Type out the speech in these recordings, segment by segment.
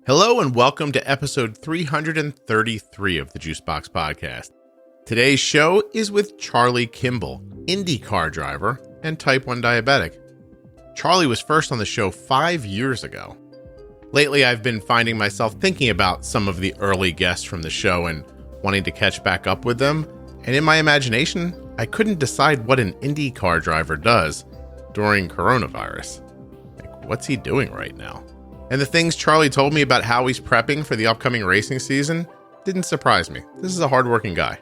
Hello and welcome to episode 333 of the Juicebox Podcast. Today's show is with Charlie Kimball, Indy Car driver and type 1 diabetic. Charlie was first on the show 5 years ago. Lately, I've been finding myself thinking about some of the early guests from the show and wanting to catch back up with them. And in my imagination, I couldn't decide what an Indy Car driver does during coronavirus. Like, what's he doing right now? And the things Charlie told me about how he's prepping for the upcoming racing season didn't surprise me. This is a hardworking guy.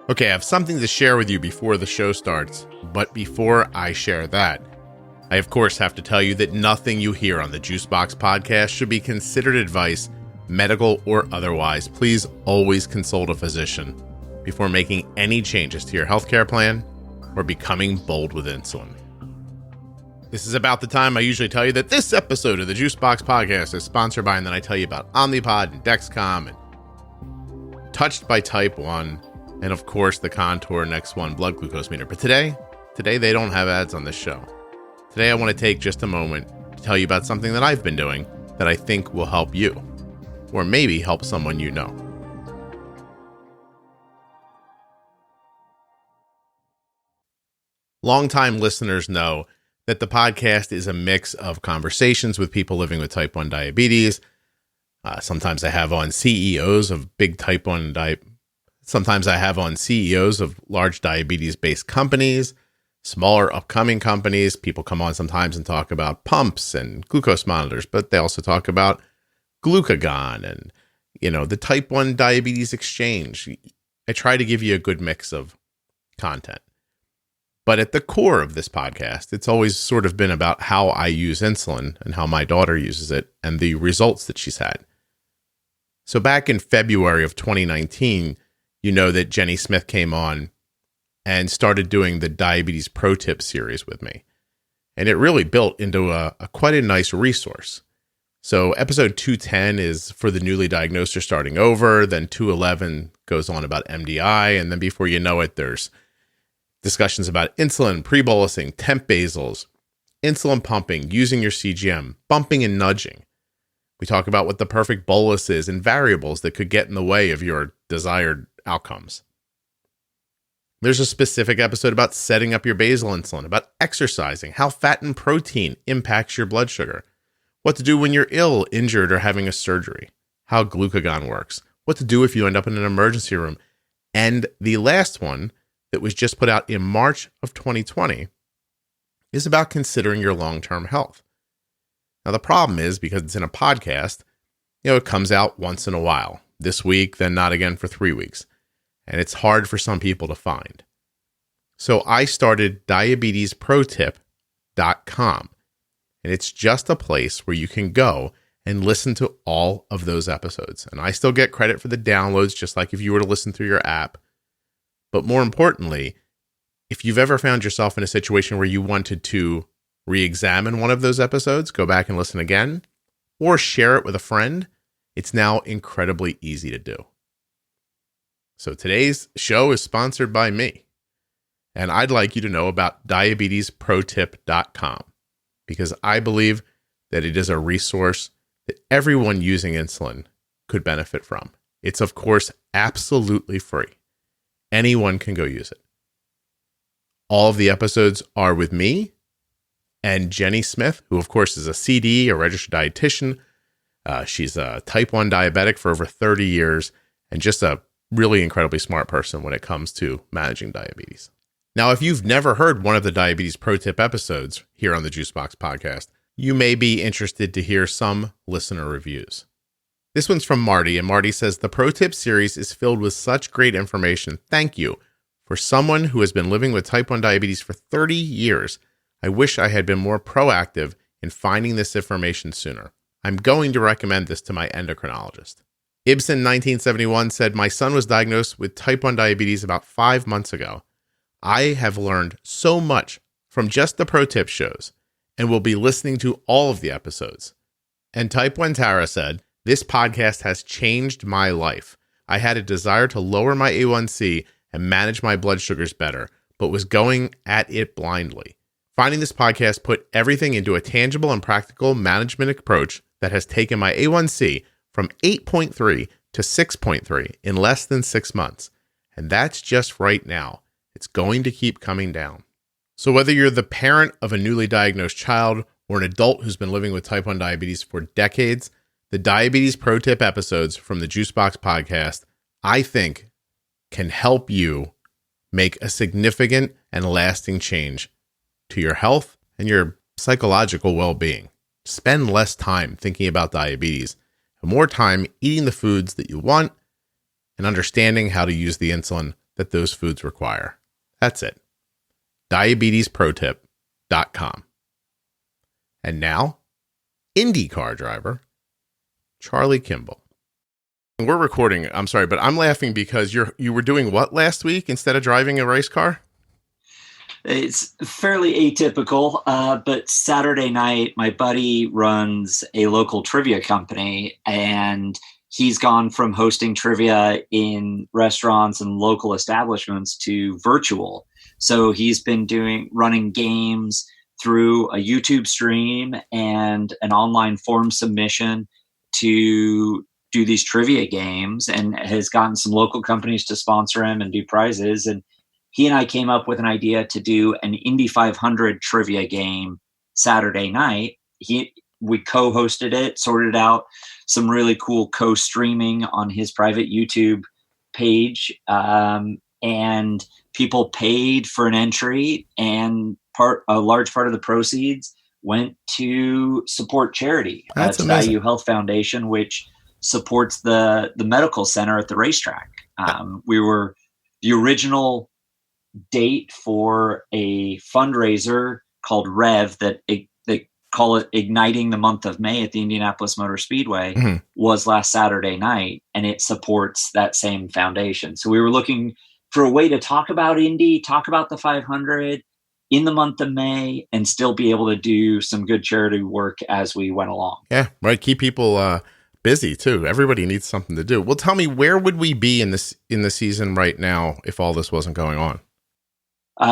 Okay, I have something to share with you before the show starts, but before I share that, I of course have to tell you that nothing you hear on the Juicebox Podcast should be considered advice, medical or otherwise. Please always consult a physician before making any changes to your healthcare plan or becoming bold with insulin. This is about the time I usually tell you that this episode of the Juicebox Podcast is sponsored by, and then I tell you about Omnipod and Dexcom and Touched by Type 1, and of course the Contour Next1 blood glucose meter. But today they don't have ads on this show. Today I want to take just a moment to tell you about something that I've been doing that I think will help you, or maybe help someone you know. Longtime listeners know that the podcast is a mix of conversations with people living with type 1 diabetes. Sometimes I have on CEOs of big type 1 Sometimes I have on CEOs of large diabetes-based companies, smaller upcoming companies. People come on sometimes and talk about pumps and glucose monitors, but they also talk about glucagon and, the type 1 diabetes exchange. I try to give you a good mix of content. But at the core of this podcast, it's always sort of been about how I use insulin and how my daughter uses it and the results that she's had. So back in February of 2019, you know that Jenny Smith came on and started doing the Diabetes Pro Tip series with me. And it really built into a quite a nice resource. So episode 210 is for the newly diagnosed or starting over. Then 211 goes on about MDI. And then before you know it, there's discussions about insulin, pre-bolusing, temp basals, insulin pumping, using your CGM, bumping and nudging. We talk about what the perfect bolus is and variables that could get in the way of your desired outcomes. There's a specific episode about setting up your basal insulin, about exercising, how fat and protein impacts your blood sugar, what to do when you're ill, injured, or having a surgery, how glucagon works, what to do if you end up in an emergency room, and the last one that was just put out in March of 2020 is about considering your long-term health. Now, the problem is because it's in a podcast, it comes out once in a while. This week, then not again for 3 weeks. And it's hard for some people to find. So I started diabetesprotip.com. And it's just a place where you can go and listen to all of those episodes. And I still get credit for the downloads, just like if you were to listen through your app. But more importantly, if you've ever found yourself in a situation where you wanted to re-examine one of those episodes, go back and listen again, or share it with a friend, it's now incredibly easy to do. So today's show is sponsored by me, and I'd like you to know about diabetesprotip.com because I believe that it is a resource that everyone using insulin could benefit from. It's, of course, absolutely free. Anyone can go use it. All of the episodes are with me and Jenny Smith, who of course is a CD, a registered dietitian. She's a type 1 diabetic for over 30 years and just a really incredibly smart person when it comes to managing diabetes. Now, if you've never heard one of the Diabetes Pro Tip episodes here on the Juicebox Podcast, you may be interested to hear some listener reviews. This one's from Marty, and Marty says, the Pro Tip series is filled with such great information. Thank you. For someone who has been living with type 1 diabetes for 30 years, I wish I had been more proactive in finding this information sooner. I'm going to recommend this to my endocrinologist. Ibsen 1971 said, my son was diagnosed with type 1 diabetes about 5 months ago. I have learned so much from just the Pro Tip shows and will be listening to all of the episodes. And Type 1 Tara said, this podcast has changed my life. I had a desire to lower my A1C and manage my blood sugars better, but was going at it blindly. Finding this podcast put everything into a tangible and practical management approach that has taken my A1C from 8.3 to 6.3 in less than 6 months. And that's just right now. It's going to keep coming down. So whether you're the parent of a newly diagnosed child or an adult who's been living with type 1 diabetes for decades, the Diabetes Pro Tip episodes from the Juicebox Podcast, I think, can help you make a significant and lasting change to your health and your psychological well-being. Spend less time thinking about diabetes and more time eating the foods that you want and understanding how to use the insulin that those foods require. That's it. DiabetesProTip.com. And now, Indy Car driver, Charlie Kimball. We're recording, I'm sorry, but I'm laughing because you were doing what last week instead of driving a race car? It's fairly atypical, but Saturday night, my buddy runs a local trivia company, and he's gone from hosting trivia in restaurants and local establishments to virtual. So he's been running games through a YouTube stream and an online form submission to do these trivia games, and has gotten some local companies to sponsor him and do prizes. And he and I came up with an idea to do an Indy 500 trivia game Saturday night. We co-hosted it, sorted out some really cool co-streaming on his private YouTube page, and people paid for an entry, and a large part of the proceeds went to support charity. That's amazing. Value Health Foundation, which supports the medical center at the racetrack. We were the original date for a fundraiser called Rev that they call it Igniting the Month of May at the Indianapolis Motor Speedway, was last Saturday night, and it supports that same foundation. So we were looking for a way to talk about Indy, talk about the 500 in the month of May, and still be able to do some good charity work as we went along. Yeah, right. Keep people busy too. Everybody needs something to do. Well, tell me, where would we be in the season right now if all this wasn't going on?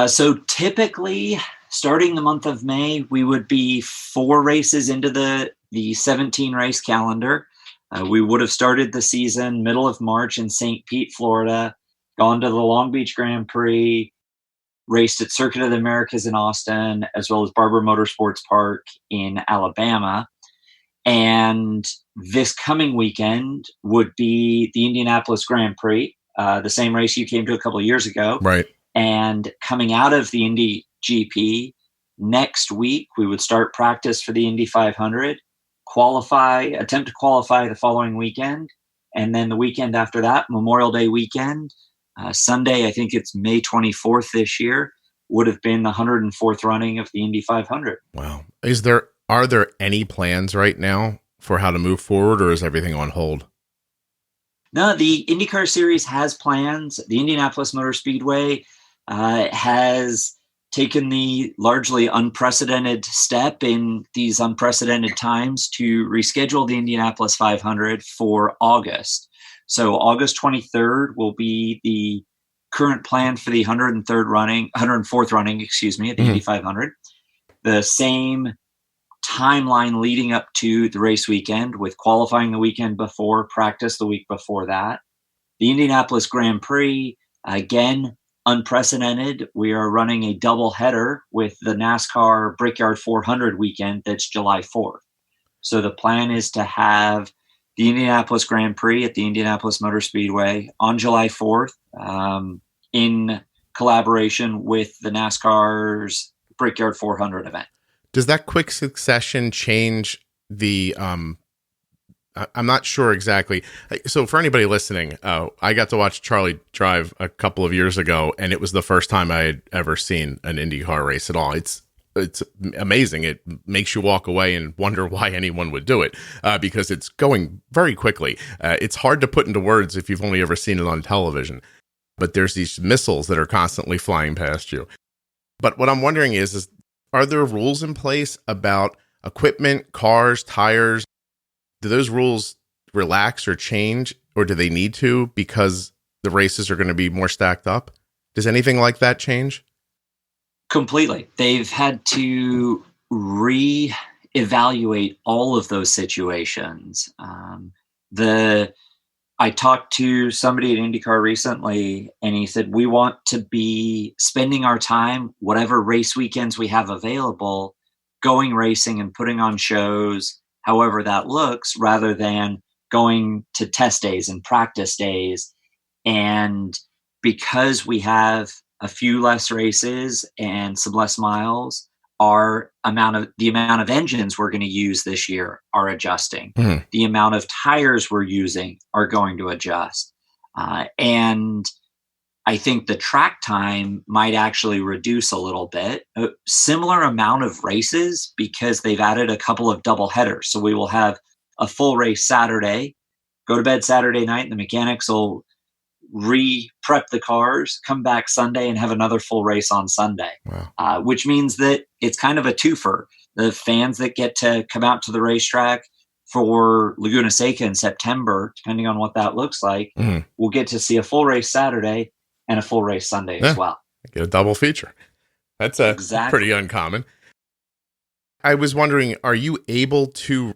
So typically, starting the month of May, we would be 4 races into the 17 race calendar. We would have started the season middle of March in St. Pete, Florida, gone to the Long Beach Grand Prix, raced at Circuit of the Americas in Austin, as well as Barber Motorsports Park in Alabama. And this coming weekend would be the Indianapolis Grand Prix, the same race you came to a couple of years ago. Right. And coming out of the Indy GP, next week we would start practice for the Indy 500, attempt to qualify the following weekend. And then the weekend after that, Memorial Day weekend, Sunday, I think it's May 24th this year, would have been the 104th running of the Indy 500. Wow. Are there any plans right now for how to move forward, or is everything on hold? No, the IndyCar series has plans. The Indianapolis Motor Speedway has taken the largely unprecedented step in these unprecedented times to reschedule the Indianapolis 500 for August. So August 23rd will be the current plan for the 104th running, at the Indy 500. The same timeline leading up to the race weekend, with qualifying the weekend before, practice the week before that. The Indianapolis Grand Prix, again, unprecedented. We are running a double header with the NASCAR Brickyard 400 weekend that's July 4th. So the plan is to have the Indianapolis Grand Prix at the Indianapolis Motor Speedway on July 4th, in collaboration with the NASCAR's Brickyard 400 event. Does that quick succession change the, I'm not sure exactly. So for anybody listening, I got to watch Charlie drive a couple of years ago, and it was the first time I had ever seen an Indy car race at all. It's amazing. It makes you walk away and wonder why anyone would do it, because it's going very quickly. It's hard to put into words if you've only ever seen it on television, but there's these missiles that are constantly flying past you. But what I'm wondering is are there rules in place about equipment, cars, tires? Do those rules relax or change, or do they need to because the races are going to be more stacked up? Does anything like that change? Completely. They've had to re-evaluate all of those situations. I talked to somebody at IndyCar recently, and he said, we want to be spending our time, whatever race weekends we have available, going racing and putting on shows, however that looks, rather than going to test days and practice days. And because we have a few less races and some less miles, the amount of engines we're going to use this year are adjusting. Mm-hmm. The amount of tires we're using are going to adjust. And I think the track time might actually reduce a little bit. A similar amount of races because they've added a couple of double headers. So we will have a full race Saturday, go to bed Saturday night, and the mechanics will re-prep the cars, come back Sunday, and have another full race on Sunday. Wow. Which means that it's kind of a twofer. The fans that get to come out to the racetrack for Laguna Seca in September, depending on what that looks like, will get to see a full race Saturday and a full race Sunday as well. Get a double feature. That's pretty uncommon. I was wondering, are you able to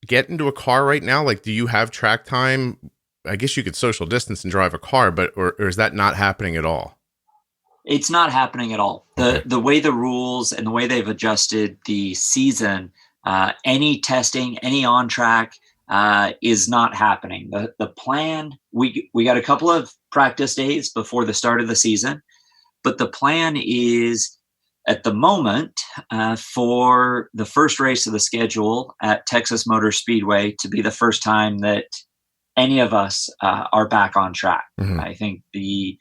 get into a car right now? Like, do you have track time? I guess you could social distance and drive a car, but or is that not happening at all? It's not happening at all. The way the rules and the way they've adjusted the season, any testing, any on track is not happening. The plan, we got a couple of practice days before the start of the season, but the plan is at the moment for the first race of the schedule at Texas Motor Speedway to be the first time that any of us are back on track. Mm-hmm. I think the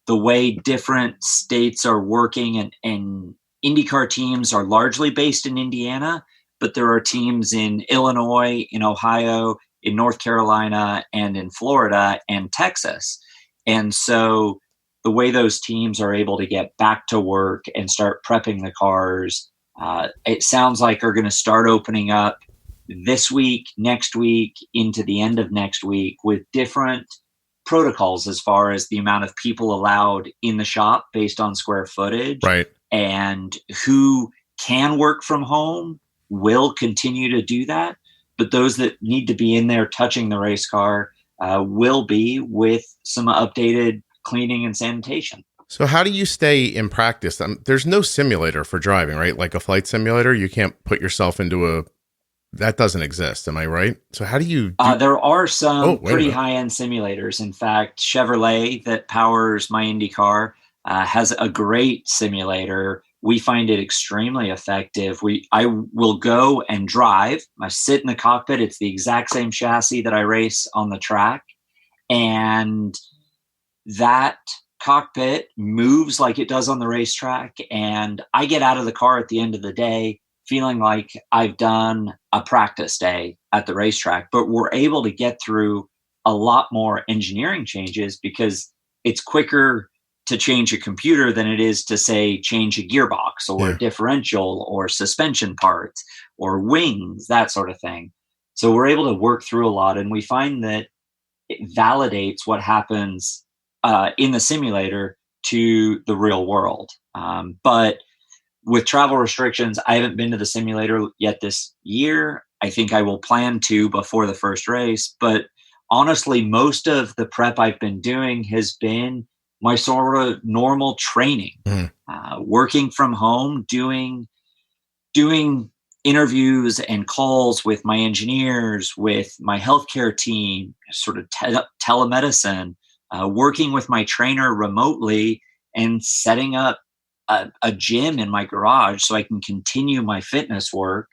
way different states are working and IndyCar teams are largely based in Indiana, but there are teams in Illinois, in Ohio, in North Carolina, and in Florida and Texas. And so the way those teams are able to get back to work and start prepping the cars, it sounds like are going to start opening up this week, next week, into the end of next week with different protocols as far as the amount of people allowed in the shop based on square footage. Right. And who can work from home will continue to do that. But those that need to be in there touching the race car will be with some updated cleaning and sanitation. So how do you stay in practice? There's no simulator for driving, right? Like a flight simulator, you can't put yourself into that doesn't exist. Am I right? So how do you there are some pretty high-end simulators. In fact, Chevrolet that powers my Indy car has a great simulator. We find it extremely effective. I will go and drive. I sit in the cockpit. It's the exact same chassis that I race on the track. And that cockpit moves like it does on the racetrack. And I get out of the car at the end of the day feeling like I've done a practice day at the racetrack, but we're able to get through a lot more engineering changes because it's quicker to change a computer than it is to, say, change a gearbox or a differential or suspension parts or wings, that sort of thing. So we're able to work through a lot, and we find that it validates what happens in the simulator to the real world. But with travel restrictions, I haven't been to the simulator yet this year. I think I will plan to before the first race. But honestly, most of the prep I've been doing has been my sort of normal training, working from home, doing interviews and calls with my engineers, with my healthcare team, sort of telemedicine, working with my trainer remotely and setting up a gym in my garage so I can continue my fitness work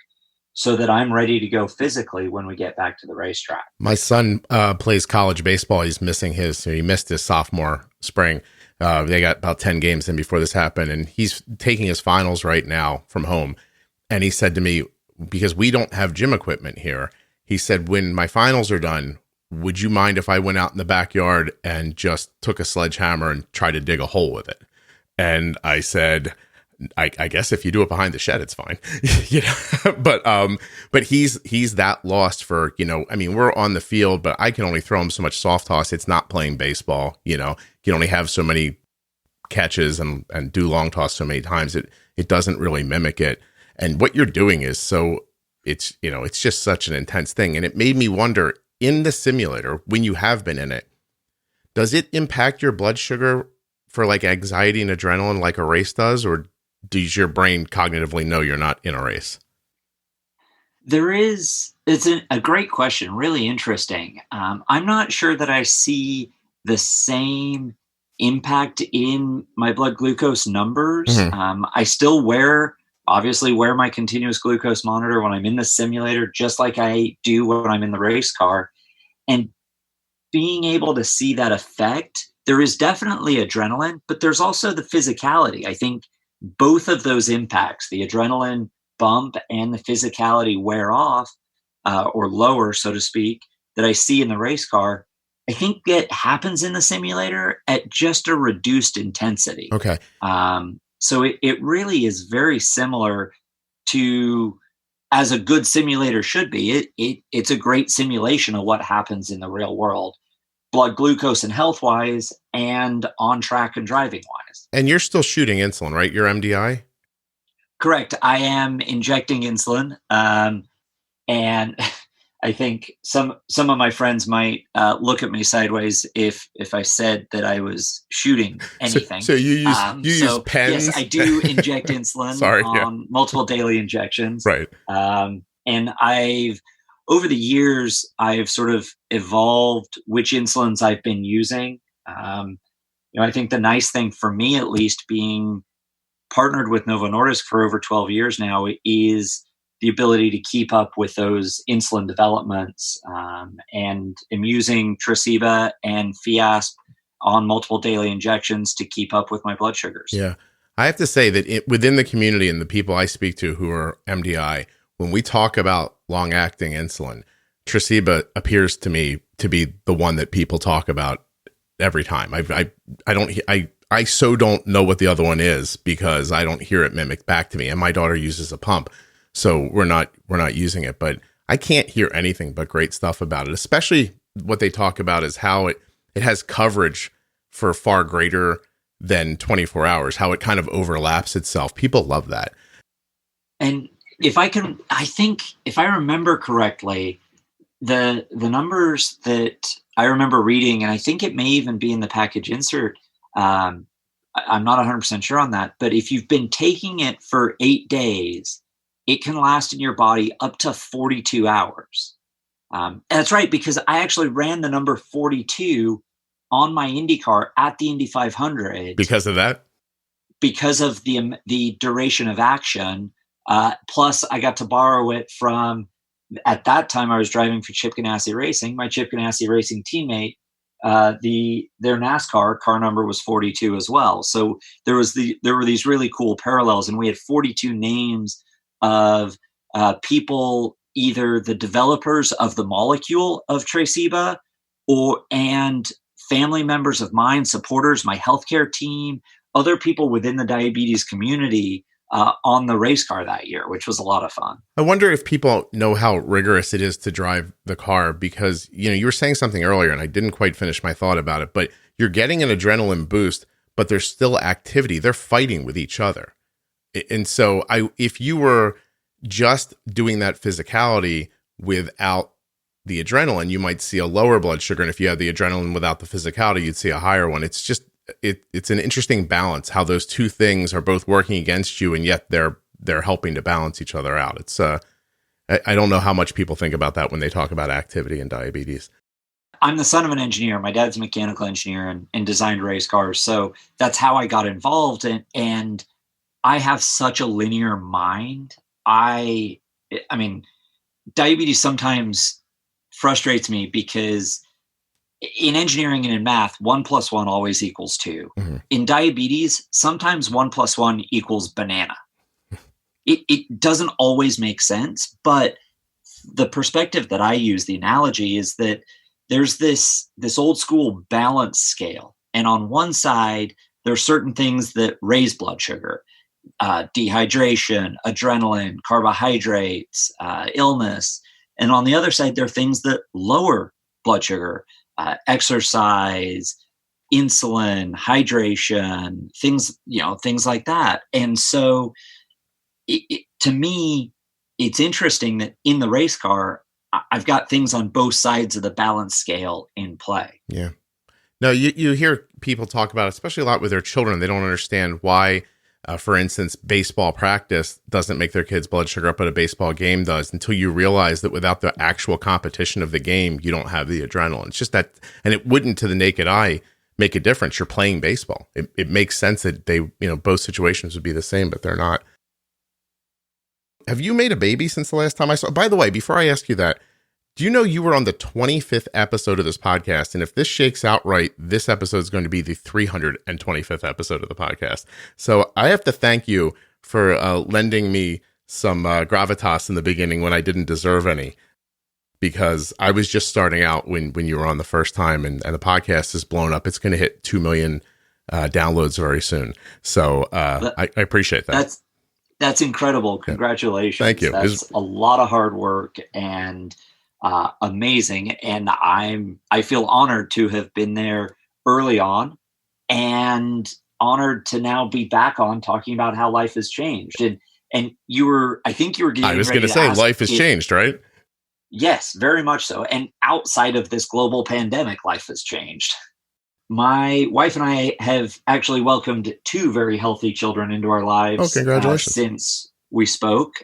so that I'm ready to go physically when we get back to the racetrack. My son plays college baseball. He missed his sophomore spring. They got about 10 games in before this happened, and he's taking his finals right now from home. And he said to me, because we don't have gym equipment here, he said, when my finals are done, would you mind if I went out in the backyard and just took a sledgehammer and tried to dig a hole with it? And I said, I guess if you do it behind the shed, it's fine. But he's that lost for, I mean, we're on the field, but I can only throw him so much soft toss. It's not playing baseball. You can only have so many catches and do long toss so many times, it doesn't really mimic it. And what you're doing is it's just such an intense thing. And it made me wonder, in the simulator, when you have been in it, does it impact your blood sugar for like anxiety and adrenaline like a race does? Or does your brain cognitively know you're not in a race? It's a great question, really interesting. I'm not sure that I see the same impact in my blood glucose numbers. Mm-hmm. I still obviously wear my continuous glucose monitor when I'm in the simulator, just like I do when I'm in the race car. And being able to see that effect, there is definitely adrenaline, but there's also the physicality. I think both of those impacts, the adrenaline bump and the physicality wear off or lower, so to speak, that I see in the race car, I think it happens in the simulator at just a reduced intensity. Okay. So it really is very similar to, as a good simulator should be. It's a great simulation of what happens in the real world, blood glucose and health-wise, and on track and driving-wise. And you're still shooting insulin, right? Your MDI? Correct. I am injecting insulin. And I think some of my friends might look at me sideways if I said that I was shooting anything. So you use pens? Yes, I do inject insulin on multiple daily injections. Right. And over the years, I've sort of evolved which insulins I've been using. I think the nice thing for me, at least, being partnered with Novo Nordisk for over 12 years now, is the ability to keep up with those insulin developments. And I'm using Tresiba and Fiasp on multiple daily injections to keep up with my blood sugars. Yeah. I have to say that within the community and the people I speak to who are MDI, when we talk about long-acting insulin, Tresiba appears to me to be the one that people talk about every time. I so don't know what the other one is because I don't hear it mimicked back to me. And my daughter uses a pump, so we're not using it. But I can't hear anything but great stuff about it. Especially what they talk about is how it has coverage for far greater than 24 hours. How it kind of overlaps itself. People love that. And if I remember correctly, the numbers that I remember reading, and I think it may even be in the package insert, I'm not 100% sure on that, but if you've been taking it for 8 days, it can last in your body up to 42 hours. And that's right, because I actually ran the number 42 on my Indy Car at the Indy 500. Because of that? Because of the duration of action. Plus, I got to borrow it from, at that time, I was driving for Chip Ganassi Racing. My Chip Ganassi Racing teammate, their NASCAR car number was 42 as well. So there were these really cool parallels, and we had 42 names of people, either the developers of the molecule of Tresiba and family members of mine, supporters, my healthcare team, other people within the diabetes community on the race car that year, which was a lot of fun. I wonder if people know how rigorous it is to drive the car, because, you were saying something earlier and I didn't quite finish my thought about it, but you're getting an adrenaline boost, but there's still activity. They're fighting with each other. And so if you were just doing that physicality without the adrenaline, you might see a lower blood sugar. And if you have the adrenaline without the physicality, you'd see a higher one. It's just, it's an interesting balance, how those two things are both working against you, and yet they're helping to balance each other out. It's I don't know how much people think about that when they talk about activity and diabetes. I'm the son of an engineer. My dad's a mechanical engineer and designed race cars. So that's how I got involved. And I have such a linear mind. I mean, diabetes sometimes frustrates me because in engineering and in math, 1 + 1 always equals 2. Mm-hmm. In diabetes, sometimes 1 + 1 equals banana. It doesn't always make sense, but the perspective that I use, the analogy, is that there's this old school balance scale. And on one side, there are certain things that raise blood sugar, dehydration, adrenaline, carbohydrates, illness. And on the other side, there are things that lower blood sugar, exercise, insulin, hydration, things like that. And so to me, it's interesting that in the race car, I've got things on both sides of the balance scale in play. Yeah. No, you hear people talk about it, especially a lot with their children. They don't understand why, for instance, baseball practice doesn't make their kids' blood sugar up, but a baseball game does, until you realize that without the actual competition of the game, you don't have the adrenaline. It's just that, and it wouldn't to the naked eye make a difference. You're playing baseball. It makes sense that they, both situations would be the same, but they're not. Have you made a baby since the last time I saw? By the way, before I ask you that, do you know you were on the 25th episode of this podcast? And if this shakes out right, this episode is going to be the 325th episode of the podcast. So I have to thank you for lending me some gravitas in the beginning when I didn't deserve any, because I was just starting out when you were on the first time, and the podcast is blown up. It's going to hit 2 million downloads very soon. So I appreciate that. That's incredible. Congratulations. Thank you. That's a lot of hard work and amazing. And I feel honored to have been there early on, and honored to now be back on talking about how life has changed. And I think you were getting I was going to say life has changed, right? Yes, very much so. And outside of this global pandemic, life has changed. My wife and I have actually welcomed 2 very healthy children into our lives. Oh, congratulations. Since we spoke.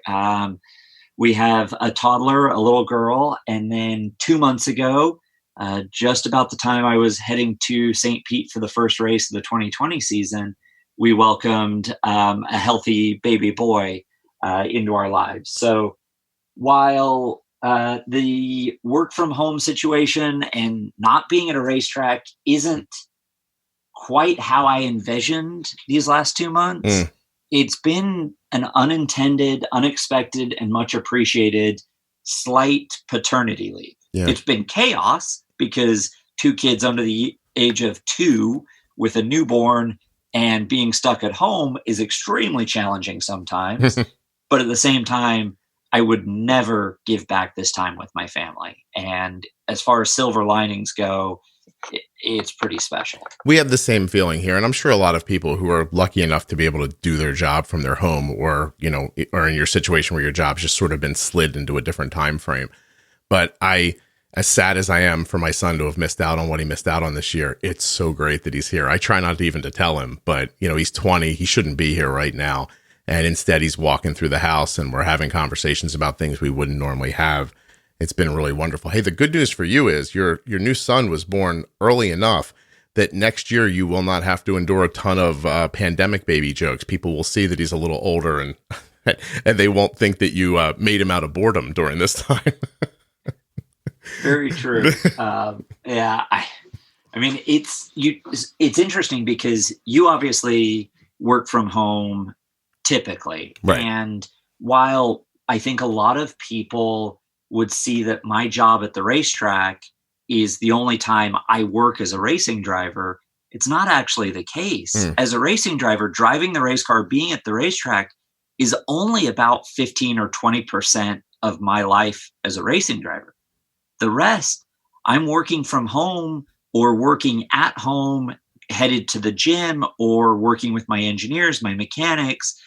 We have a toddler, a little girl, and then 2 months ago, just about the time I was heading to St. Pete for the first race of the 2020 season, we welcomed a healthy baby boy into our lives. So while the work from home situation and not being at a racetrack isn't quite how I envisioned these last 2 months, it's been an unintended, unexpected, and much appreciated slight paternity leave. Yeah. It's been chaos because 2 kids under the age of 2 with a newborn and being stuck at home is extremely challenging sometimes. But at the same time, I would never give back this time with my family. And as far as silver linings go, it's pretty special. We have the same feeling here. And I'm sure a lot of people who are lucky enough to be able to do their job from their home, or, or in your situation where your job's just sort of been slid into a different time frame. But as sad as I am for my son to have missed out on what he missed out on this year, it's so great that he's here. I try not even to tell him, but he's 20. He shouldn't be here right now. And instead he's walking through the house and we're having conversations about things we wouldn't normally have. It's been really wonderful. Hey, the good news for you is your new son was born early enough that next year you will not have to endure a ton of pandemic baby jokes. People will see that he's a little older and and they won't think that you made him out of boredom during this time. Very true. Yeah, I mean, it's interesting because you obviously work from home typically. Right. And while I think a lot of people would see that my job at the racetrack is the only time I work as a racing driver, it's not actually the case. As a racing driver, driving the race car, being at the racetrack is only about 15 or 20% of my life as a racing driver. The rest, I'm working from home or working at home, headed to the gym, or working with my engineers, my mechanics,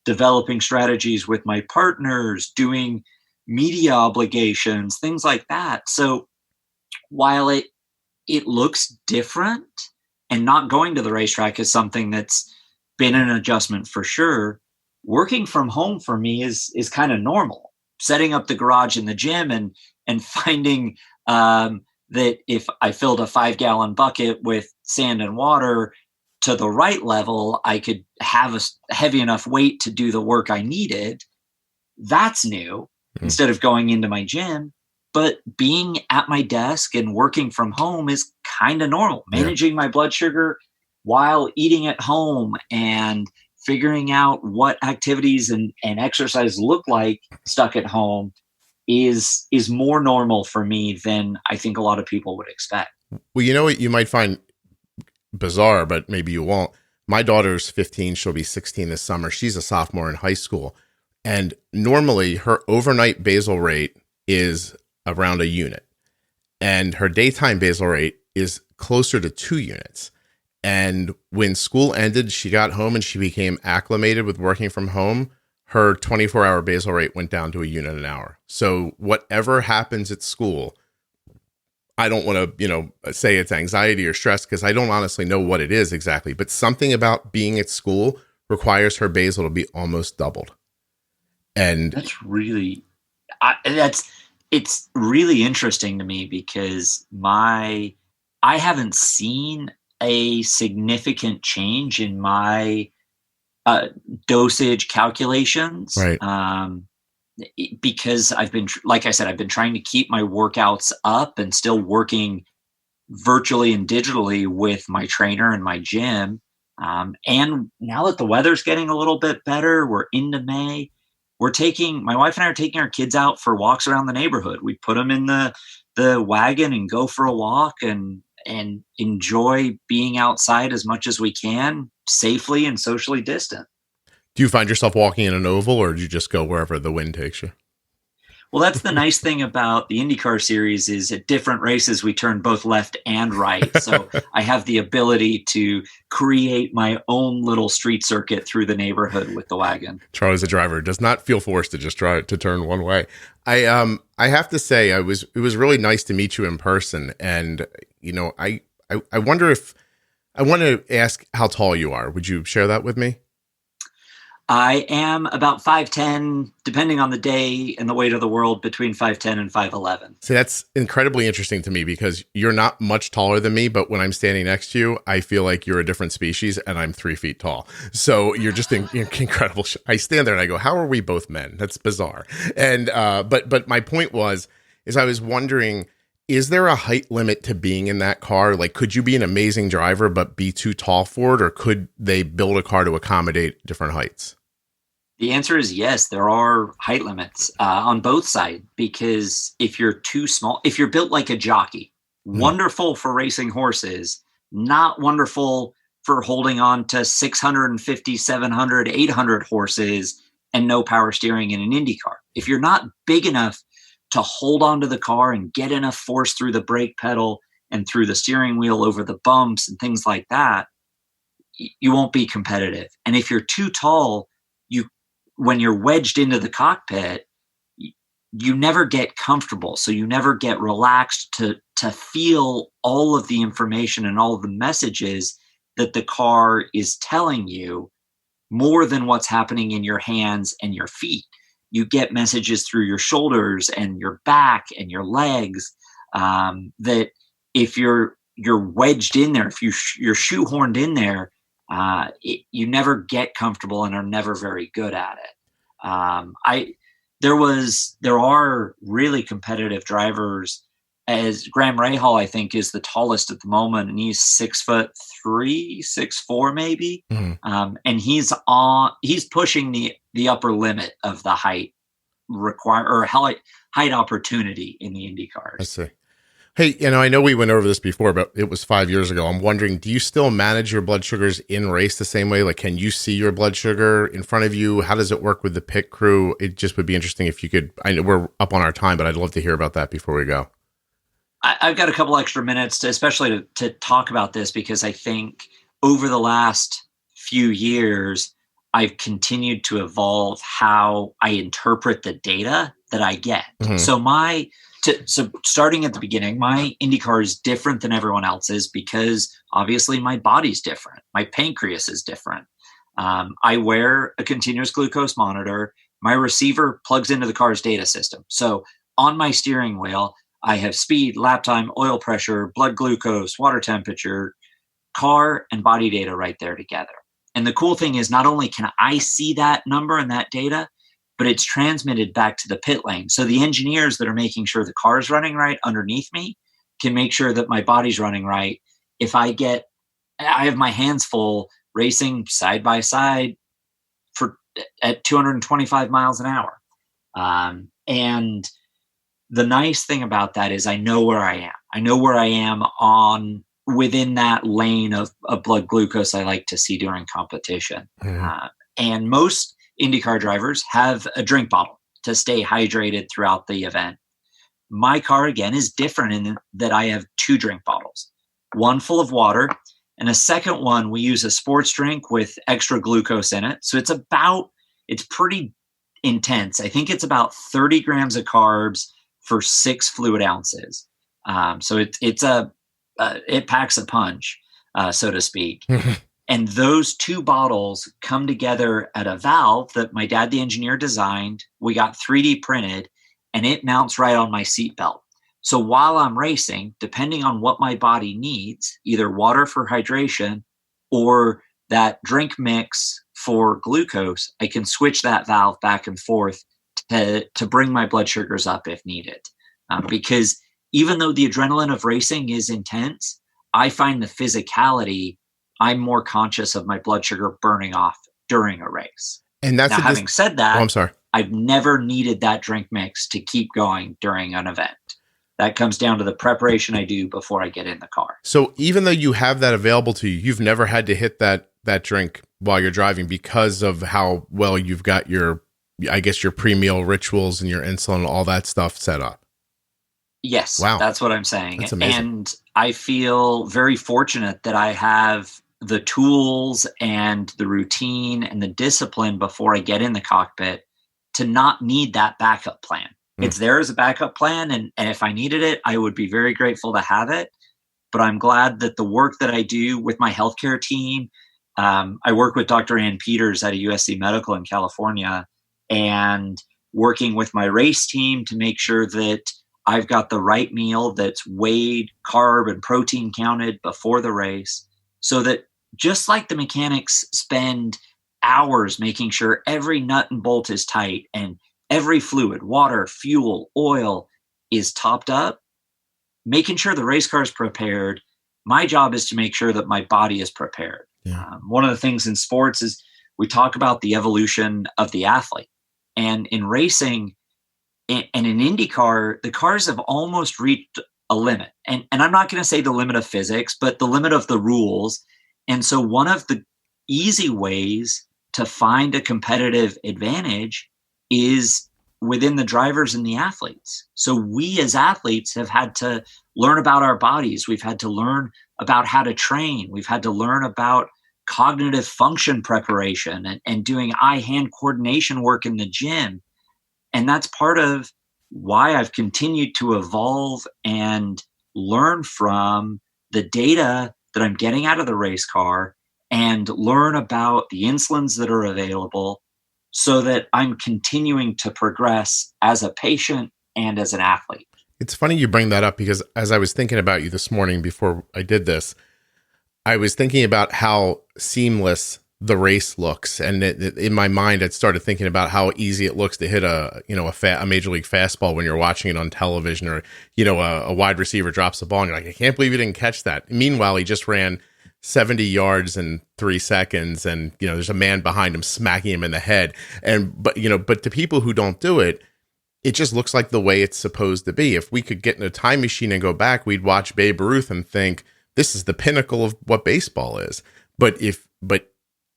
developing strategies with my partners, doing media obligations, things like that. So while it looks different, and not going to the racetrack is something that's been an adjustment for sure, working from home for me is kind of normal. Setting up the garage in the gym and finding that if I filled a 5-gallon bucket with sand and water to the right level, I could have a heavy enough weight to do the work I needed. That's new instead of going into my gym. But being at my desk and working from home is kind of normal. Managing my blood sugar while eating at home and figuring out what activities and exercise look like stuck at home is more normal for me than I think a lot of people would expect. Well, you know what you might find bizarre, but maybe you won't. My daughter's 15. She'll be 16 this summer. She's a sophomore in high school. And normally her overnight basal rate is around a unit. And her daytime basal rate is closer to 2 units. And when school ended, she got home and she became acclimated with working from home. Her 24-hour basal rate went down to a unit an hour. So whatever happens at school, I don't want to, say it's anxiety or stress because I don't honestly know what it is exactly. But something about being at school requires her basal to be almost doubled. And that's really, it's really interesting to me because I haven't seen a significant change in my dosage calculations. Right. Because I've been, like I said, I've been trying to keep my workouts up and still working virtually and digitally with my trainer and my gym. And now that the weather's getting a little bit better, we're into May. My wife and I are taking our kids out for walks around the neighborhood. We put them in the wagon and go for a walk and enjoy being outside as much as we can, safely and socially distant. Do you find yourself walking in an oval, or do you just go wherever the wind takes you? Well, that's the nice thing about the Indy Car series is at different races, we turn both left and right. So I have the ability to create my own little street circuit through the neighborhood with the wagon. Charlie's a driver, does not feel forced to just try to turn one way. I have to say, it was really nice to meet you in person. And, I wonder I want to ask how tall you are. Would you share that with me? I am about 5'10", depending on the day and the weight of the world, between 5'10" and 5'11". See, that's incredibly interesting to me because you're not much taller than me, but when I'm standing next to you, I feel like you're a different species and I'm 3 feet tall. So you're just incredible. I stand there and I go, how are we both men? That's bizarre. And, but my point is I was wondering, is there a height limit to being in that car? Like, could you be an amazing driver, but be too tall for it? Or could they build a car to accommodate different heights? The answer is yes. There are height limits on both sides, because if you're too small, if you're built like a jockey, wonderful for racing horses, not wonderful for holding on to 650, 700, 800 horses and no power steering in an Indy car. If you're not big enough to hold onto the car and get enough force through the brake pedal and through the steering wheel over the bumps and things like that, you won't be competitive. And if you're too tall, when you're wedged into the cockpit, you never get comfortable. So you never get relaxed to feel all of the information and all of the messages that the car is telling you, more than what's happening in your hands and your feet. You get messages through your shoulders and your back and your legs, that if you're wedged in there, if you're shoehorned in there, you never get comfortable and are never very good at it. There are really competitive drivers, as Graham Rahal, I think, is the tallest at the moment, and he's 6'3", 6'4", maybe. Mm-hmm. And he's pushing the upper limit of the height height opportunity in the Indy cars. I see. Hey, I know we went over this before, but it was 5 years ago. I'm wondering, do you still manage your blood sugars in race the same way? Like, can you see your blood sugar in front of you? How does it work with the pit crew? It just would be interesting if you could. I know we're up on our time, but I'd love to hear about that before we go. I've got a couple extra minutes especially to talk about this, because I think over the last few years, I've continued to evolve how I interpret the data that I get. Mm-hmm. So starting at the beginning, my IndyCar is different than everyone else's because obviously my body's different. My pancreas is different. I wear a continuous glucose monitor. My receiver plugs into the car's data system. So on my steering wheel, I have speed, lap time, oil pressure, blood glucose, water temperature, car and body data right there together. And the cool thing is, not only can I see that number and that data, but it's transmitted back to the pit lane. So the engineers that are making sure the car is running right underneath me can make sure that my body's running right. If I have my hands full racing side by side at 225 miles an hour. And the nice thing about that is I know where I am. I know where I am within that lane of blood glucose I like to see during competition. Mm-hmm. And most IndyCar drivers have a drink bottle to stay hydrated throughout the event. My car, again, is different in that I have 2 drink bottles, one full of water And a second one, we use a sports drink with extra glucose in it. So it's pretty intense. I think it's about 30 grams of carbs for 6 fluid ounces. So it packs a punch, so to speak. And those 2 bottles come together at a valve that my dad, the engineer, designed. We got 3D printed, and it mounts right on my seatbelt. So while I'm racing, depending on what my body needs, either water for hydration or that drink mix for glucose, I can switch that valve back and forth to bring my blood sugars up if needed. Because even though the adrenaline of racing is intense, I find the physicality, I'm more conscious of my blood sugar burning off during a race. And that's now, having said that, I'm sorry. I've never needed that drink mix to keep going during an event. That comes down to the preparation I do before I get in the car. So even though you have that available to you, you've never had to hit that drink while you're driving because of how well you've got your pre-meal rituals and your insulin and all that stuff set up. Yes, wow. That's what I'm saying. That's amazing. And I feel very fortunate that I have the tools and the routine and the discipline before I get in the cockpit to not need that backup plan. It's there as a backup plan. And if I needed it, I would be very grateful to have it. But I'm glad that the work that I do with my healthcare team, I work with Dr. Ann Peters at a USC Medical in California, and working with my race team to make sure that I've got the right meal that's weighed, carb and protein counted before the race, so that just like the mechanics spend hours making sure every nut and bolt is tight and every fluid, water, fuel, oil is topped up, making sure the race car is prepared. My job is to make sure that my body is prepared. Yeah. One of the things in sports is we talk about the evolution of the athlete. And in racing and in Indy Car, the cars have almost reached a limit. And I'm not going to say the limit of physics, but the limit of the rules. And so one of the easy ways to find a competitive advantage is within the drivers and the athletes. So we as athletes have had to learn about our bodies. We've had to learn about how to train. We've had to learn about cognitive function preparation and doing eye-hand coordination work in the gym. And that's part of why I've continued to evolve and learn from the data that I'm getting out of the race car and learn about the insulins that are available, so that I'm continuing to progress as a patient and as an athlete. It's funny you bring that up, because as I was thinking about you this morning before I did this, I was thinking about how seamless the race looks. And in my mind, I started thinking about how easy it looks to hit a major league fastball when you're watching it on television, or, a wide receiver drops the ball and you're like, I can't believe he didn't catch that. Meanwhile, he just ran 70 yards in 3 seconds, and there's a man behind him smacking him in the head. But to people who don't do it, it just looks like the way it's supposed to be. If we could get in a time machine and go back, we'd watch Babe Ruth and think this is the pinnacle of what baseball is. But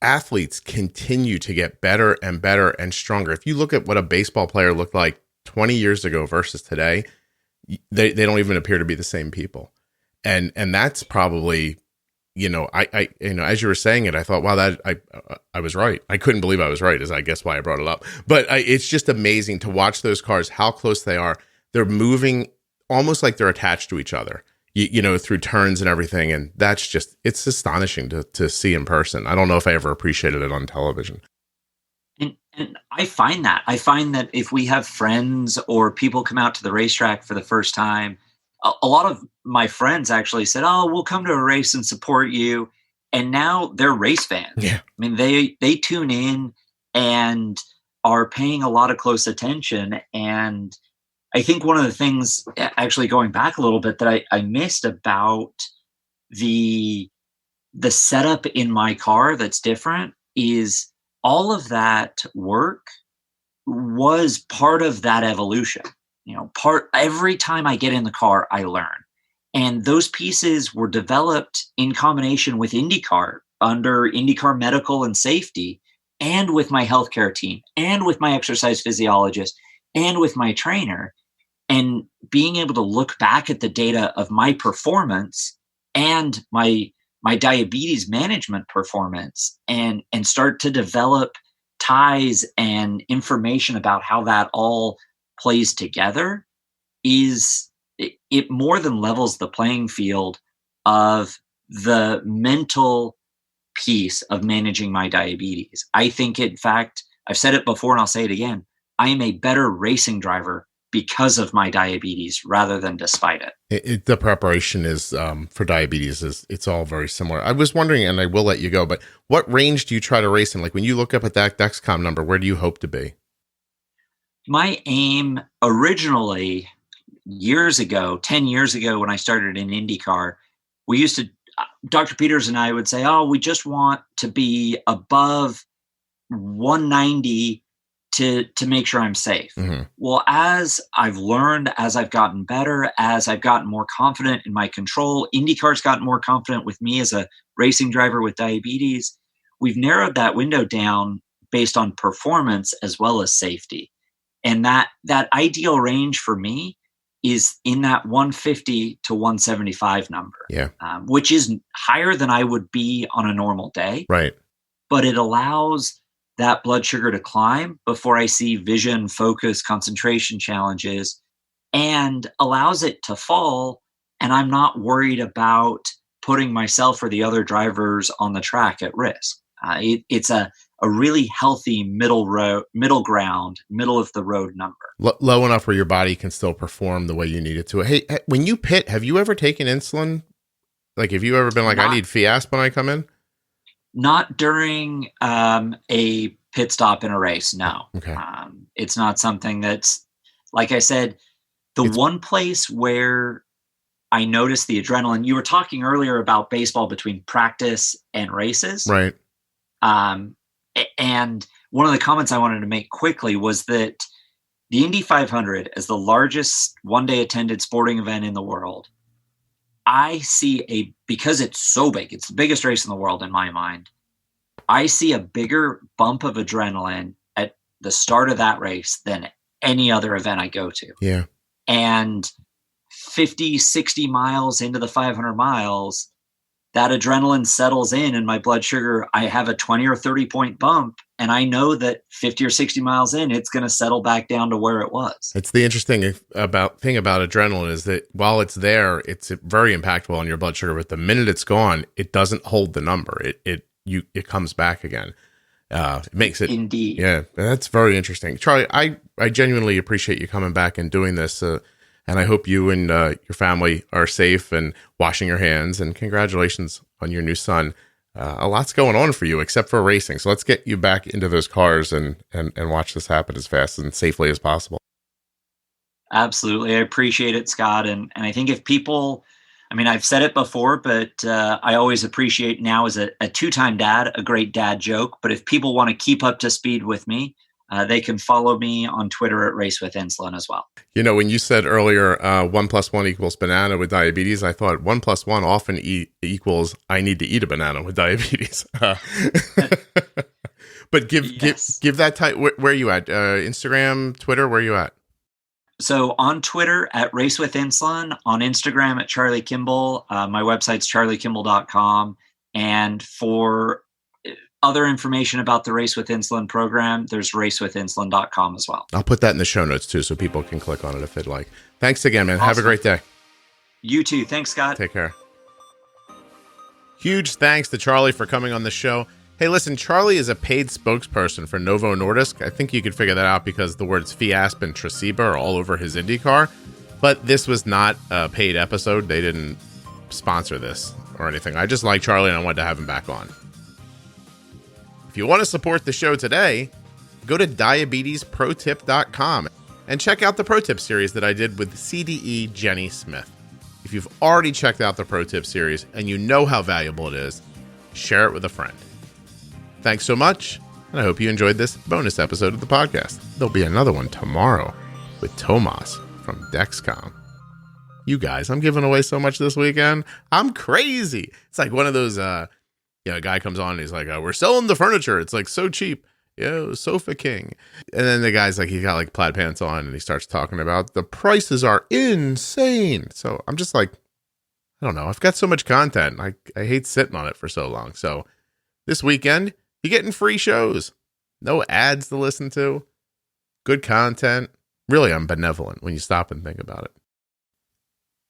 athletes continue to get better and better and stronger. If you look at what a baseball player looked like 20 years ago versus today, they don't even appear to be the same people. And that's probably, as you were saying it, I thought, wow, that I was right. I couldn't believe I was right, is I guess why I brought it up. But it's just amazing to watch those cars, how close they are. They're moving almost like they're attached to each other, through turns and everything. And it's astonishing to see in person. I don't know if I ever appreciated it on television. And I find that if we have friends or people come out to the racetrack for the first time, a lot of my friends actually said, oh, we'll come to a race and support you. And now they're race fans. Yeah. I mean, they tune in and are paying a lot of close attention. And I think one of the things, actually going back a little bit, that I missed about the setup in my car that's different is all of that work was part of that evolution. Every time I get in the car, I learn. And those pieces were developed in combination with Indy Car, under Indy Car medical and safety, and with my healthcare team, and with my exercise physiologist, and with my trainer. And being able to look back at the data of my performance and my my diabetes management performance and start to develop ties and information about how that all plays together, it more than levels the playing field of the mental piece of managing my diabetes. I think, in fact, I've said it before and I'll say it again, I am a better racing driver because of my diabetes rather than despite it. The preparation is for diabetes it's all very similar. I was wondering, and I will let you go, but what range do you try to race in? Like when you look up at that Dexcom number, where do you hope to be? My aim originally, years ago, 10 years ago, when I started in Indy Car, we used to, Dr. Peters and I would say, oh, we just want to be above 190 to make sure I'm safe. Mm-hmm. Well, as I've learned, as I've gotten better, as I've gotten more confident in my control, IndyCar's gotten more confident with me as a racing driver with diabetes. We've narrowed that window down based on performance as well as safety. And that ideal range for me is in that 150 to 175 number, which is higher than I would be on a normal day. Right. But it allows that blood sugar to climb before I see vision, focus, concentration challenges, and allows it to fall. And I'm not worried about putting myself or the other drivers on the track at risk. It's a really healthy middle ground, middle of the road number. Low enough where your body can still perform the way you need it to. Hey, when you pit, have you ever taken insulin? Like, have you ever been like, I need Fiasp when I come in? Not during a pit stop in a race, no. Okay. It's not something that's, like I said, one place where I noticed the adrenaline. You were talking earlier about baseball between practice and races. Right. And one of the comments I wanted to make quickly was that the Indy 500, as the largest one-day attended sporting event in the world, I see because it's so big, it's the biggest race in the world in my mind, I see a bigger bump of adrenaline at the start of that race than any other event I go to. Yeah. And 50, 60 miles into the 500 miles, that adrenaline settles in and my blood sugar, I have a 20 or 30 point bump. And I know that 50 or 60 miles in, it's going to settle back down to where it was. It's the interesting thing about adrenaline is that while it's there, it's very impactful on your blood sugar. But the minute it's gone, it doesn't hold the number. It comes back again. It makes it. Indeed. Yeah, that's very interesting. Charlie, I genuinely appreciate you coming back and doing this. And I hope you and your family are safe and washing your hands. And congratulations on your new son. A lot's going on for you except for racing. So let's get you back into those cars and watch this happen as fast and safely as possible. Absolutely. I appreciate it, Scott. And I think if people, I mean, I've said it before, but I always appreciate now as a two-time dad, a great dad joke. But if people want to keep up to speed with me, they can follow me on Twitter at Race with Insulin as well. You know, when you said earlier, 1 + 1 = banana with diabetes, I thought 1 + 1 often equals I need to eat a banana with diabetes. But give that type. Where are you at? Instagram, Twitter, where are you at? So on Twitter at Race with Insulin, on Instagram at Charlie Kimball. My website's charliekimball.com. And for other information about the Race with Insulin program, there's racewithinsulin.com as well. I'll put that in the show notes too, so people can click on it if they'd like. Thanks again, man. Awesome. Have a great day. You too. Thanks, Scott. Take care. Huge thanks to Charlie for coming on the show. Hey, listen, Charlie is a paid spokesperson for Novo Nordisk. I think you could figure that out because the words Fiasp and Tresiba are all over his Indy Car. But this was not a paid episode. They didn't sponsor this or anything. I just like Charlie and I wanted to have him back on. If you want to support the show today, go to diabetesprotip.com and check out the Pro Tip series that I did with CDE Jenny Smith. If you've already checked out the Pro Tip series and you know how valuable it is, share it with a friend. Thanks so much, and I hope you enjoyed this bonus episode of the podcast. There'll be another one tomorrow with Tomas from Dexcom. You guys, I'm giving away so much this weekend. I'm crazy. It's like one of those... a guy comes on and he's like, we're selling the furniture. It's like so cheap. Sofa King. And then the guy's like, he got like plaid pants on and he starts talking about the prices are insane. So I'm just like, I don't know. I've got so much content. I hate sitting on it for so long. So this weekend, you're getting free shows. No ads to listen to. Good content. Really, I'm benevolent when you stop and think about it.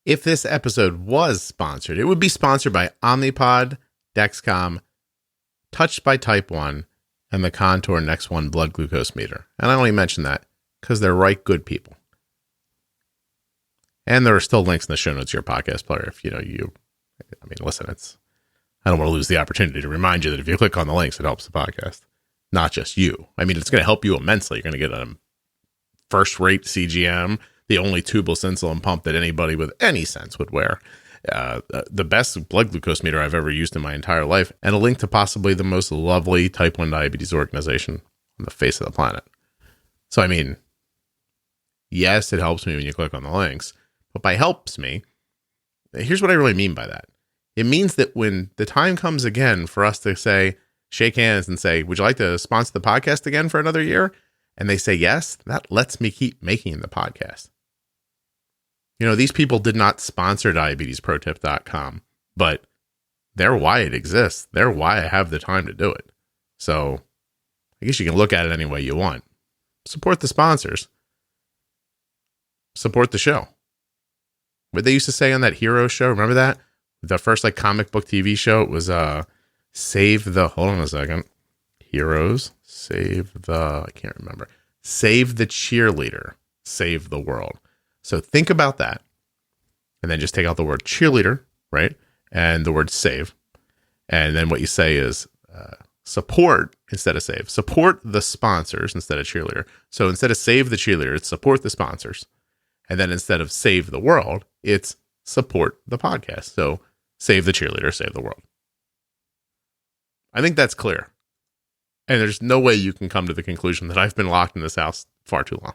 If this episode was sponsored, it would be sponsored by Omnipod, Dexcom, Touched by Type 1, and the Contour Next One blood glucose meter. And I only mention that because they're right good people. And there are still links in the show notes to your podcast player if listen, I don't want to lose the opportunity to remind you that if you click on the links, it helps the podcast. Not just you. I mean, it's going to help you immensely. You're going to get a first-rate CGM, the only tubeless insulin pump that anybody with any sense would wear, the best blood glucose meter I've ever used in my entire life, and a link to possibly the most lovely type 1 diabetes organization on the face of the planet. So, I mean, yes, it helps me when you click on the links, but by helps me, here's what I really mean by that. It means that when the time comes again for us to say, shake hands and say, would you like to sponsor the podcast again for another year? And they say yes, that lets me keep making the podcast. You know, these people did not sponsor diabetesprotip.com, but they're why it exists. They're why I have the time to do it. So I guess you can look at it any way you want. Support the sponsors. Support the show. What they used to say on that Hero show, remember that? The first comic book TV show, it was hold on a second. Heroes, save the cheerleader, save the world. So think about that. And then just take out the word cheerleader, right? And the word save. And then what you say is support instead of save. Support the sponsors instead of cheerleader. So instead of save the cheerleader, it's support the sponsors. And then instead of save the world, it's support the podcast. So save the cheerleader, save the world. I think that's clear. And there's no way you can come to the conclusion that I've been locked in this house far too long.